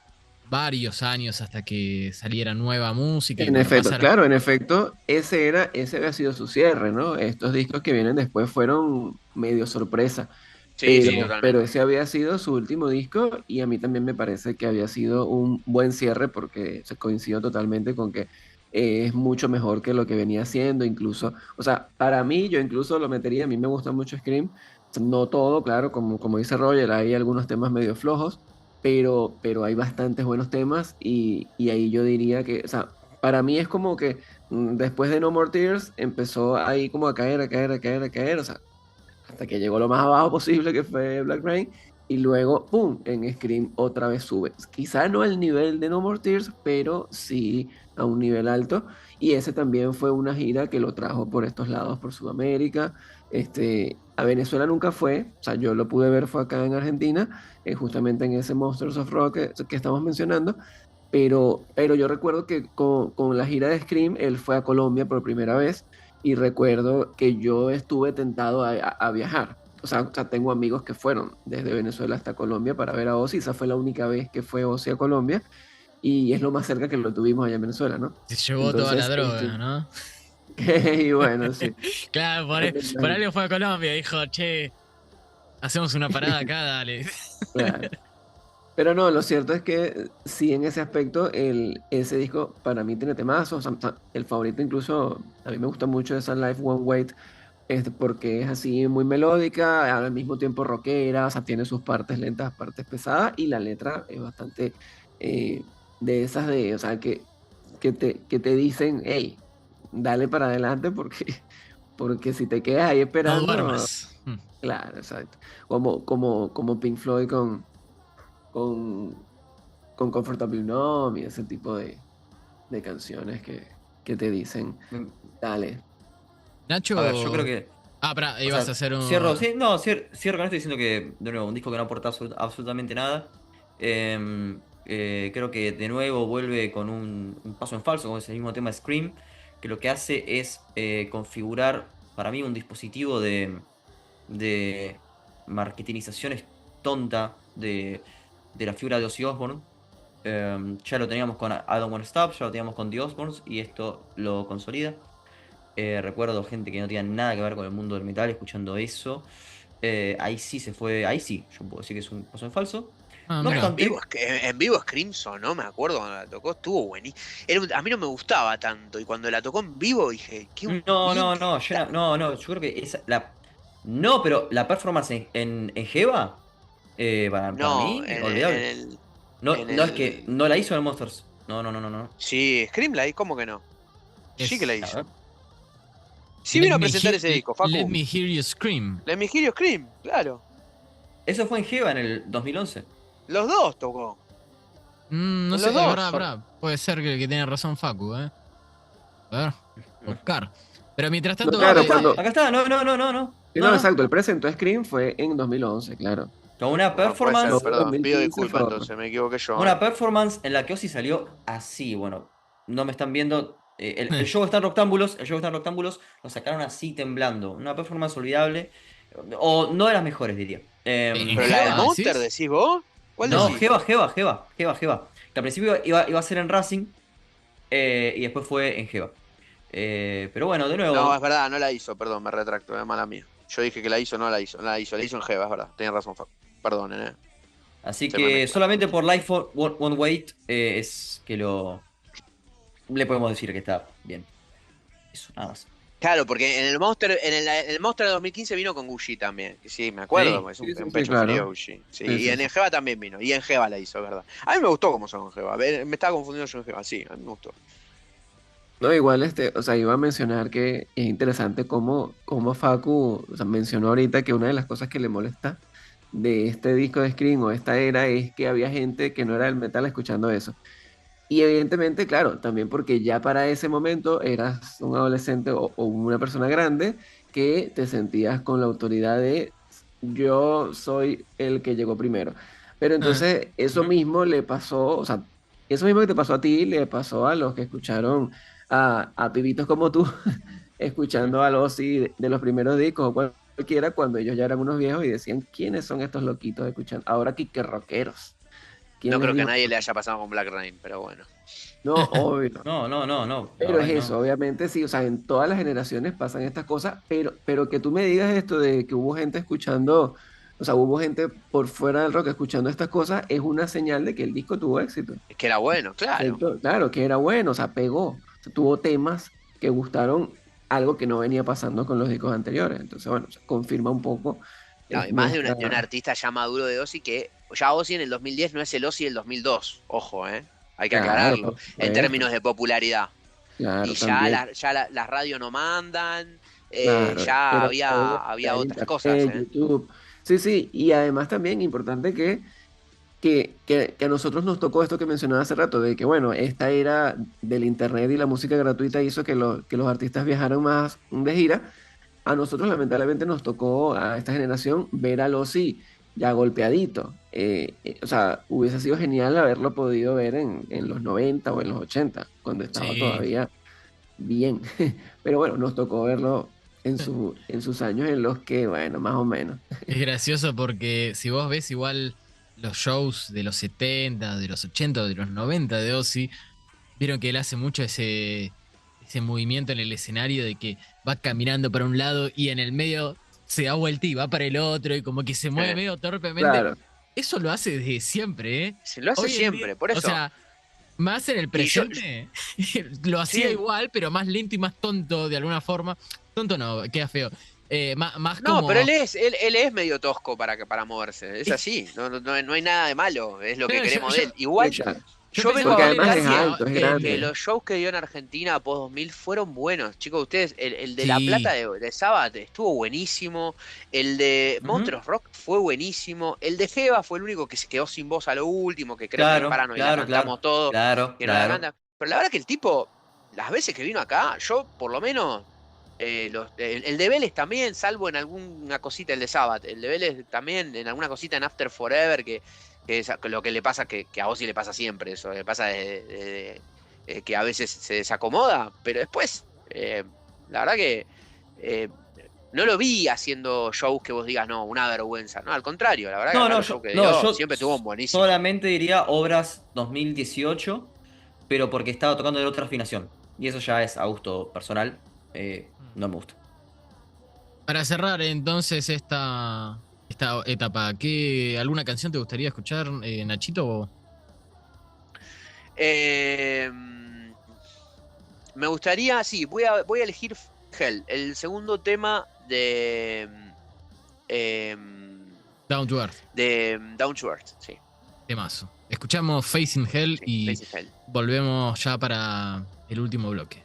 varios años hasta que saliera nueva música y En bueno, efecto, pasar. claro, en efecto, ese había sido su cierre, ¿no? Estos discos que vienen después fueron medio sorpresa, Sí, sí, pero totalmente. ese había sido su último disco y a mí también me parece que había sido un buen cierre porque se coincido totalmente con que es mucho mejor que lo que venía haciendo, incluso, o sea, para mí yo incluso lo metería, a mí me gusta mucho Scream, no todo, claro, como dice Roger, hay algunos temas medio flojos, pero hay bastantes buenos temas y ahí yo diría que, o sea, para mí es como que después de No More Tears empezó ahí como a caer, a caer, a caer, a caer, o sea, hasta que llegó lo más abajo posible que fue Black Rain y luego, ¡pum!, en Scream otra vez sube. Quizá no al nivel de No More Tears, pero sí a un nivel alto y ese también fue una gira que lo trajo por estos lados, por Sudamérica. A Venezuela nunca fue, o sea, yo lo pude ver fue acá en Argentina, justamente en ese Monsters of Rock que estamos mencionando, pero yo recuerdo que con la gira de Scream, él fue a Colombia por primera vez y recuerdo que yo estuve tentado a viajar. O sea, tengo amigos que fueron desde Venezuela hasta Colombia para ver a Ozzy. Esa fue la única vez que fue Ozzy a Colombia y es lo más cerca que lo tuvimos allá en Venezuela, ¿no? Se llevó toda la Entonces, droga, ¿no? y bueno, sí. Claro, por algo fue a Colombia, dijo, che, hacemos una parada acá, dale. Claro. Pero no, lo cierto es que sí, en ese aspecto, ese disco para mí tiene temazos. O sea, el favorito incluso, a mí me gusta mucho esa Life One Wait, porque es así muy melódica, al mismo tiempo rockera, o sea, tiene sus partes lentas, partes pesadas, y la letra es bastante eh, de esas o sea, que te dicen, hey, dale para adelante porque si te quedas ahí No esperando, duermas. Mm. claro, exacto. Como Pink Floyd con, con Comfortable Numb y ese tipo de canciones que te dicen, dale. Nacho. A ver, yo creo que. Pará, O ibas a sea, hacer un. cierro, sí, no, cierro con esto diciendo que, de nuevo, un disco que no aporta absolutamente nada. Creo que de nuevo vuelve con un paso en falso, con ese mismo tema Scream, que lo que hace es configurar para mí un dispositivo de marketingización tonta de la figura de Ozzy Osbourne. Ya lo teníamos con I Don't Wanna Stop, ya lo teníamos con The Osbournes y esto lo consolida. Recuerdo gente que no tenía nada que ver con el mundo del metal escuchando eso. Ahí sí se fue, ahí sí, yo puedo decir que es un paso en falso. Ah, No Pero mira. obstante, en vivo es Crimson, ¿no? Me acuerdo cuando la tocó, estuvo buenísimo. A mí no me gustaba tanto y cuando la tocó en vivo dije, qué no, bien no, que no, está. yo creo que esa, no, pero la performance en Jeva, para No, mí, olvidable. No, en no es que el... no la hizo en Monsters. No, no, no, no, no. Sí, Screamlight, ¿cómo que no? Sí que la Es. A ver. hizo. Sí vino a presentar ese disco, Let Facu. me hear you scream. Let Me Hear You Scream, claro. Eso fue en Jeva en el 2011. Los dos tocó. No Los sé, dos. verdad. Puede ser que tiene razón Facu, ¿eh? A ver, buscar. Pero mientras No, tanto, claro, vos Acá está, no. Sí, no, exacto, el presentó Scream fue en 2011, claro. Con una Bueno, puede ser, No, performance, perdón. Pido 2015 disculpas fue otro. entonces, me equivoqué yo. una performance en la que Ozzy salió así, bueno, no me están viendo. El eh, show está en Roctámbulos, lo sacaron así temblando. Una performance olvidable, o no de las mejores, diría. en ¿Pero la del Jeva, Monster decís? decís vos? ¿Cuál No, No. decís? Jeva. Que al principio iba a ser en Racing, y después fue en Jeva. Pero bueno, de No, es nuevo. verdad, no la hizo, perdón, me retracto, es mala mía. Yo dije que la hizo, la hizo en Jeva, es verdad, tenía razón, Facu. Perdonen, Así se me que mezcla. solamente por Life Won't Wait, es que le podemos decir que está bien. Eso, nada más. Claro, porque en el Monster, en el Monster de 2015 vino con Gucci también, que sí, me acuerdo, Sí. es Sí, sí, un sí, pecho frío claro. Gucci. Sí, Sí, y sí, en sí. el Jeva también vino, y en Jeva la hizo, es verdad. A mí me gustó cómo sonó en Jeva, me estaba confundiendo yo en Jeva, sí, a mí me gustó. No, igual, o sea, iba a mencionar que es interesante cómo Facu, o sea, mencionó ahorita que una de las cosas que le molesta de este disco de Scream o esta era es que había gente que no era del metal escuchando eso. Y evidentemente, claro, también porque ya para ese momento eras un adolescente o una persona grande que te sentías con la autoridad de yo soy el que llegó primero. Pero entonces eso Ujú. mismo le pasó, o sea, eso mismo que te pasó a ti, le pasó a los que escucharon a pibitos como tú, escuchando a los sí, de los primeros discos o cualquiera cuando ellos ya eran unos viejos y decían, ¿quiénes son estos loquitos escuchando? Ahora que rockeros. ¿Quién No les creo que a dijo? nadie le haya pasado con Black Rain, pero bueno. No, obvio. No, la Pero verdad es que eso, no. obviamente sí, o sea, en todas las generaciones pasan estas cosas, pero que tú me digas esto de que hubo gente escuchando, o sea, hubo gente por fuera del rock escuchando estas cosas, es una señal de que el disco tuvo éxito. Es que era bueno, claro. Claro, que era bueno, o sea, pegó, o sea, tuvo temas que gustaron, algo que no venía pasando con los discos anteriores. Entonces, bueno, o sea, confirma un poco No, y más de un nuestra... artista ya maduro de Ozzy que ya Ozzy en el 2010 no es el Ozzy del 2002. Ojo, ¿eh? Hay que Claro, aclararlo por en supuesto, términos de popularidad. Y claro, ya, también, las radios no mandan, claro, ya era todo había era otras cosas, internet, ¿eh? YouTube. Sí, sí, y además también importante que a nosotros nos tocó esto que mencionaba hace rato, de que bueno, esta era del internet y la música gratuita hizo que los artistas viajaran más de gira. A nosotros lamentablemente nos tocó a esta generación ver a Losi ya golpeadito. O sea, hubiese sido genial haberlo podido ver en los 90 o en los 80 cuando estaba Sí. todavía bien. Pero bueno, nos tocó verlo en sus años en los que, bueno, más o menos. Es gracioso porque si vos ves igual los shows de los 70, de los 80, de los 90 de Ozzy, vieron que él hace mucho ese movimiento en el escenario de que va caminando para un lado y en el medio se da vuelta y va para el otro y como que se mueve Eh, medio torpemente. Claro, Eso lo hace desde siempre, ¿eh? Se lo hace Hoy en día, siempre, por o eso. sea, más en el Y yo, presente, lo hacía sí, igual, pero más lento y más tonto de alguna forma. Tonto no, queda feo. Más no, pero como... él es medio tosco para moverse. Es así, no hay nada de malo, es lo que Yo, queremos yo, de él. sí, Igual, claro. yo yo vengo pensaba a Porque que él era además bancar es así. alto, es que grande. los shows que dio en Argentina post 2000 fueron buenos. Chicos, ustedes, el de La Plata Sí, de Sabbath estuvo buenísimo. El de Ujú. Monster of Rock fue buenísimo. El de Jeva fue el único que se quedó sin voz a lo último, que creo que Claro, disparanos y la claro, claro, cantamos todos, que no la claro. canta. Pero la verdad que el tipo, las veces que vino acá, yo por lo menos. El de Vélez también, salvo en alguna cosita el de Sabbath. El de Vélez también, en alguna cosita en After Forever, que es lo que le pasa, que a Ozzy le pasa siempre, eso, le pasa que a veces se desacomoda, pero después, la verdad que eh, no lo vi haciendo shows que vos digas, no, una vergüenza. No, al contrario, la verdad que No, acá no, los shows que no, dio yo siempre tuvo buenísimos. solamente diría obras 2018, pero porque estaba tocando de otra afinación. Y eso ya es a gusto personal. No me gusta. para cerrar entonces esta etapa, ¿alguna canción te gustaría escuchar, Nachito? Eh, Me gustaría, sí, voy a elegir Hell, el segundo tema Down to Earth, de Down to Earth, sí, temazo. Escuchamos Facing Hell sí, y Facing Hell. volvemos ya para el último bloque.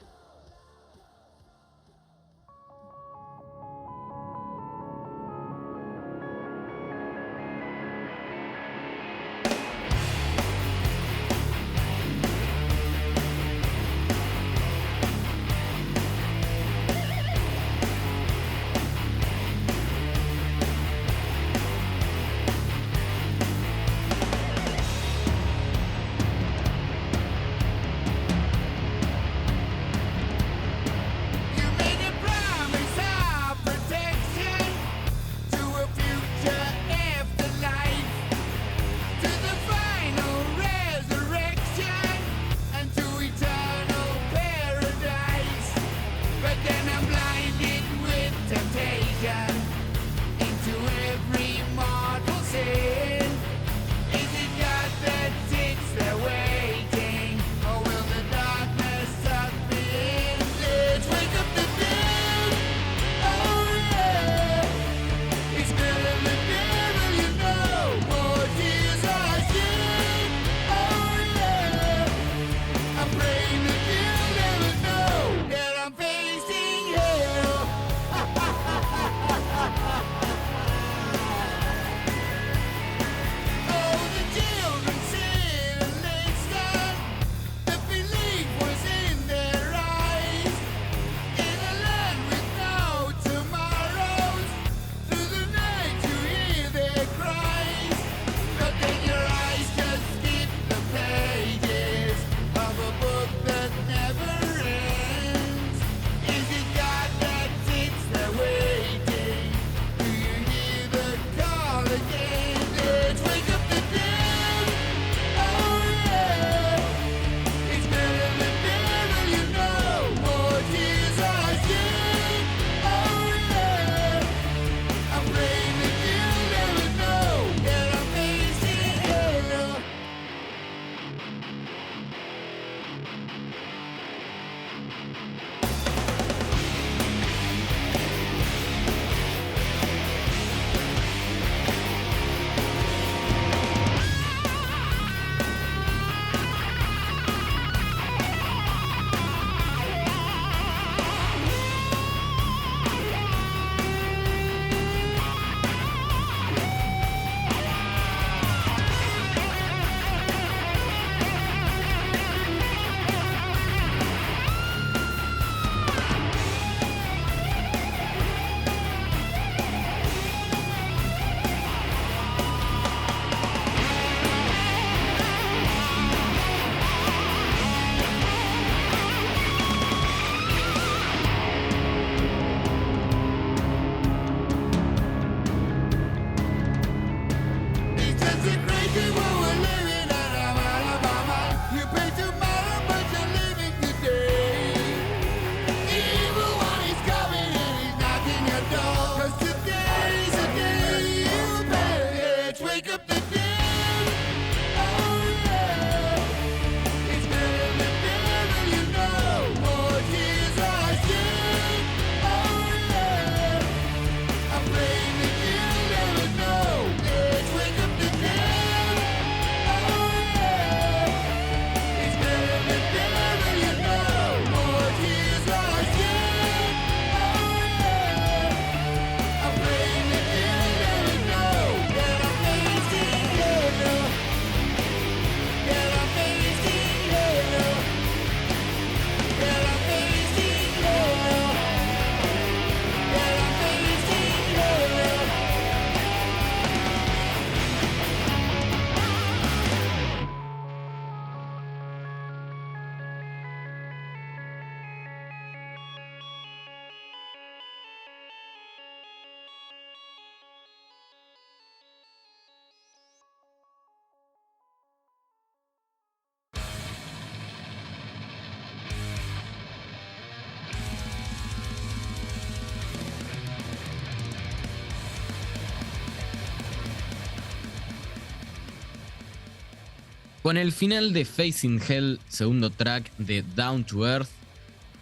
Con el final de Facing Hell, segundo track de Down to Earth,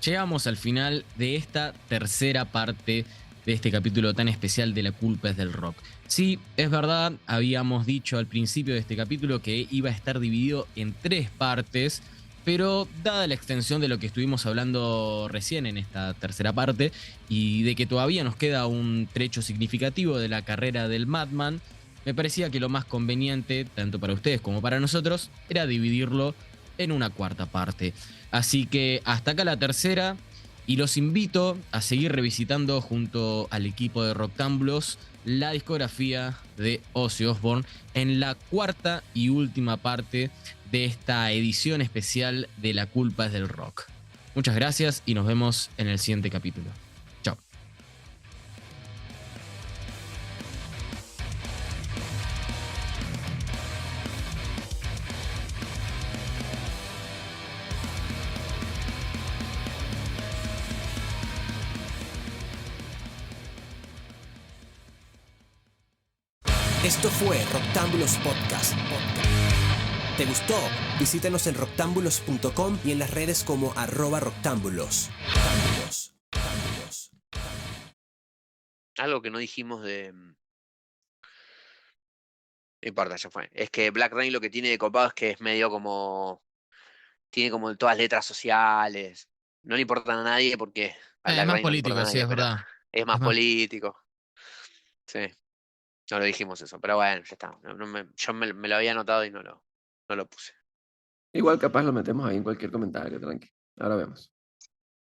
llegamos al final de esta tercera parte de este capítulo tan especial de La culpa es del rock. Sí, es verdad, habíamos dicho al principio de este capítulo que iba a estar dividido en 3 partes, pero dada la extensión de lo que estuvimos hablando recién en esta tercera parte y de que todavía nos queda un trecho significativo de la carrera del Madman, me parecía que lo más conveniente, tanto para ustedes como para nosotros, era dividirlo en una cuarta parte. Así que hasta acá la tercera, y los invito a seguir revisitando junto al equipo de Rocktámbulos la discografía de Ozzy Osbourne en la cuarta y última parte de esta edición especial de La culpa es del rock. Muchas gracias y nos vemos en el siguiente capítulo. Chao. Esto fue Rocktámbulos Podcast. ¿Te gustó? Visítanos en rocktambulos.com y en las redes como @rocktámbulos. Algo que no dijimos de... No importa, ya fue. Es que Black Rain lo que tiene de copado es que es medio como... Tiene como todas letras sociales. No le importan a nadie porque a Es Black más Rain no le importa a político, sí, nadie, es pero verdad. es más Es más... político. Sí, no lo dijimos eso. Pero bueno, ya está. Yo me lo había anotado y no lo puse. Igual capaz lo metemos ahí en cualquier comentario, tranqui. Ahora vemos.